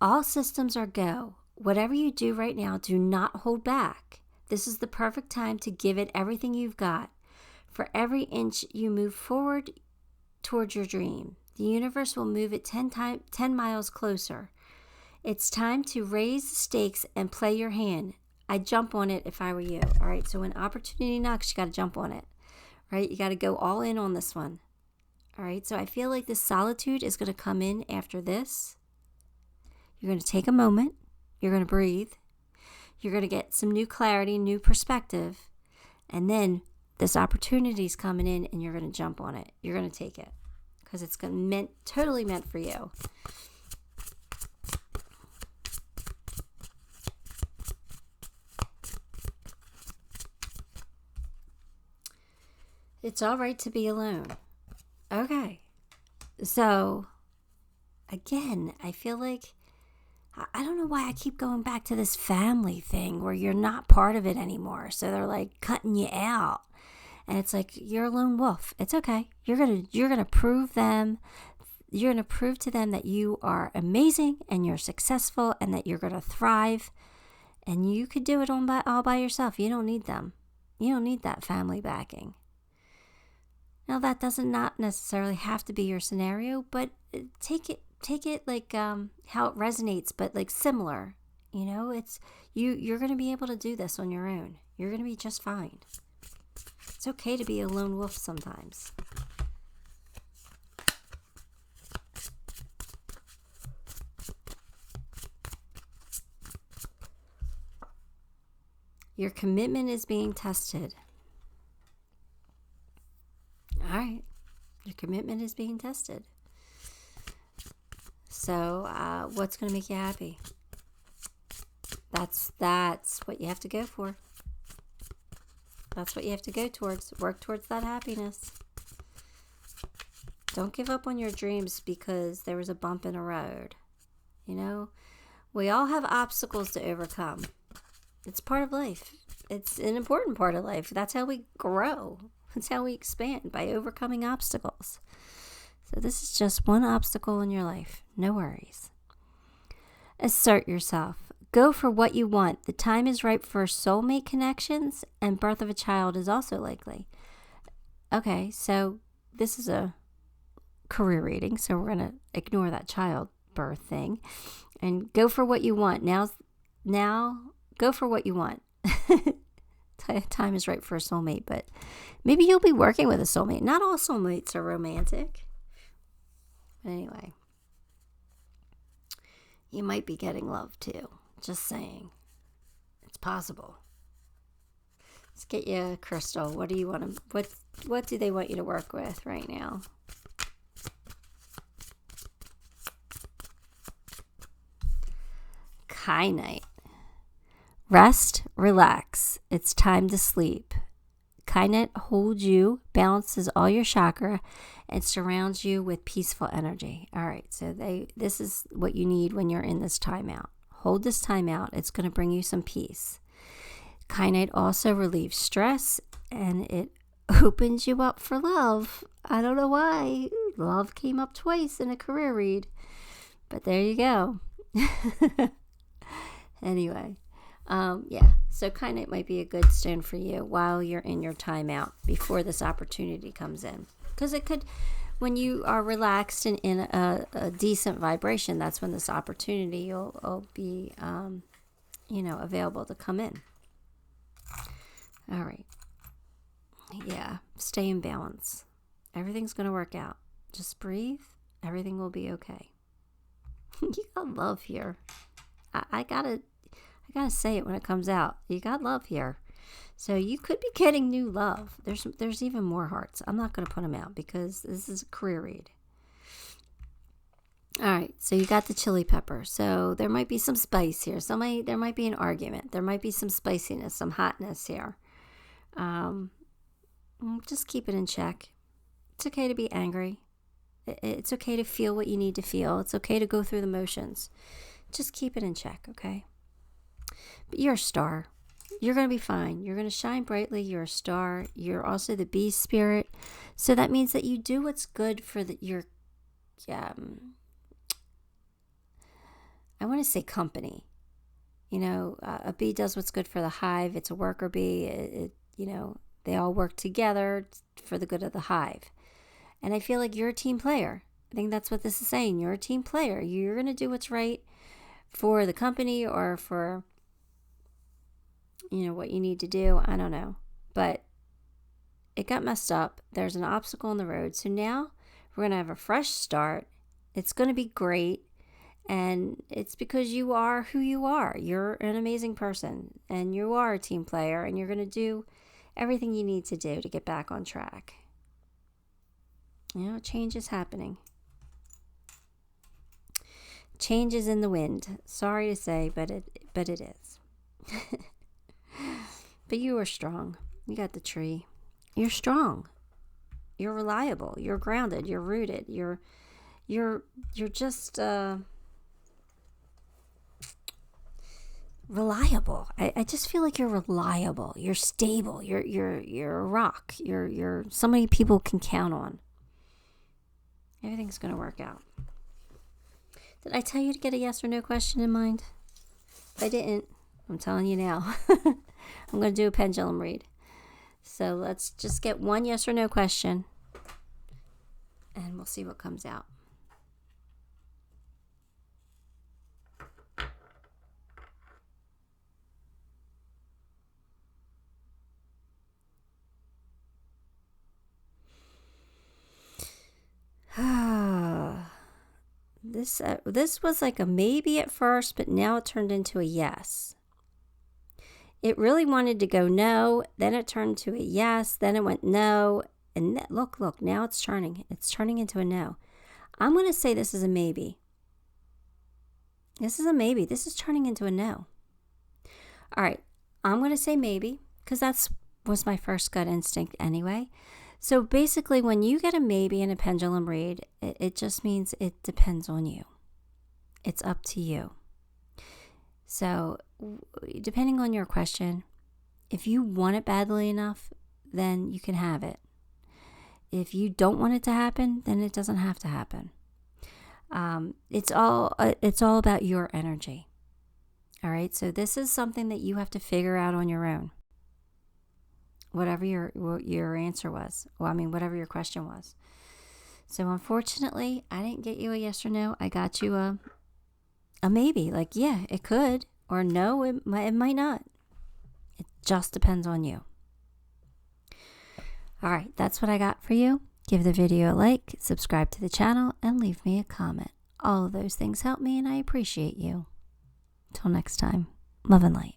All systems are go. Whatever you do right now, do not hold back. This is the perfect time to give it everything you've got. For every inch you move forward towards your dream, the universe will move it 10 miles closer. It's time to raise the stakes and play your hand. I'd jump on it if I were you. All right, so when opportunity knocks, you got to jump on it. Right? You got to go all in on this one. All right, so I feel like this solitude is going to come in after this. You're going to take a moment. You're going to breathe. You're going to get some new clarity, new perspective. And then this opportunity is coming in and you're going to jump on it. You're going to take it because it's totally meant for you. It's all right to be alone. Okay. So, again, I feel like, I don't know why I keep going back to this family thing where you're not part of it anymore. So they're like cutting you out. And it's like, you're a lone wolf. It's okay. You're gonna prove to them that you are amazing and you're successful and that you're gonna thrive. And you could do it all by yourself. You don't need them. You don't need that family backing. Now, that doesn't not necessarily have to be your scenario, but take it like how it resonates, but like similar. You know, it's you're going to be able to do this on your own. You're going to be just fine. It's okay to be a lone wolf sometimes. Your commitment is being tested. All right, your commitment is being tested. So, what's going to make you happy? That's what you have to go for. That's what you have to go towards. Work towards that happiness. Don't give up on your dreams because there was a bump in the road. You know, we all have obstacles to overcome. It's part of life. It's an important part of life. That's how we grow. That's how we expand, by overcoming obstacles. So this is just one obstacle in your life. No worries. Assert yourself. Go for what you want. The time is ripe for soulmate connections, and birth of a child is also likely. Okay, so this is a career reading, so we're going to ignore that childbirth thing and go for what you want. Now go for what you want. Time is right for a soulmate, but maybe you'll be working with a soulmate. Not all soulmates are romantic. But anyway, you might be getting love too. Just saying. It's possible. Let's get you a crystal. What do you want to, what do they want you to work with right now? Kyanite. Rest, relax. It's time to sleep. Kyanite holds you, balances all your chakra, and surrounds you with peaceful energy. All right, so this is what you need when you're in this timeout. Hold this timeout. It's going to bring you some peace. Kyanite also relieves stress, and it opens you up for love. I don't know why. Love came up twice in a career read, but there you go. Anyway. So kyanite might be a good stone for you while you're in your timeout before this opportunity comes in. Because it could, when you are relaxed and in a decent vibration, that's when this opportunity will be, available to come in. All right. Yeah, stay in balance. Everything's going to work out. Just breathe. Everything will be okay. You got love here. I gotta say it when it comes out. You got love here. So you could be getting new love. There's even more hearts. I'm not going to put them out because this is a career read. All right. So you got the chili pepper. So there might be some spice here. There might be an argument. There might be some spiciness, some hotness here. Just keep it in check. It's okay to be angry. It's okay to feel what you need to feel. It's okay to go through the motions. Just keep it in check, okay? But you're a star. You're going to be fine. You're going to shine brightly. You're a star. You're also the bee spirit. So that means that you do what's good for your, I want to say company. You know, a bee does what's good for the hive. It's a worker bee. They all work together for the good of the hive. And I feel like you're a team player. I think that's what this is saying. You're a team player. You're going to do what's right for the company or for, what you need to do. I don't know. But it got messed up. There's an obstacle in the road. So now we're going to have a fresh start. It's going to be great. And it's because you are who you are. You're an amazing person, and you are a team player, and you're going to do everything you need to do to get back on track. You know, change is happening. Change is in the wind. Sorry to say, but it is. But you are strong. You got the tree. You're strong. You're reliable. You're grounded. You're rooted. You're just reliable. I just feel like you're reliable. You're stable. You're a rock. You're somebody people can count on. Everything's gonna work out. Did I tell you to get a yes or no question in mind? If I didn't, I'm telling you now. I'm going to do a pendulum read. So let's just get one yes or no question, and we'll see what comes out. This was like a maybe at first, but now it turned into a yes. It really wanted to go no, then it turned to a yes, then it went no, and look, now it's turning. It's turning into a no. I'm going to say this is a maybe. This is a maybe. This is turning into a no. All right, I'm going to say maybe, because that was my first gut instinct anyway. So basically, when you get a maybe in a pendulum read, it just means it depends on you. It's up to you. So depending on your question, if you want it badly enough, then you can have it. If you don't want it to happen, then it doesn't have to happen. It's all about your energy. All right. So this is something that you have to figure out on your own. Whatever your answer was. Well, I mean, whatever your question was. So unfortunately, I didn't get you a yes or no. I got you a maybe. Like, yeah, it could. Or no, it might not. It just depends on you. All right, that's what I got for you. Give the video a like, subscribe to the channel, and leave me a comment. All of those things help me, and I appreciate you. Till next time, love and light.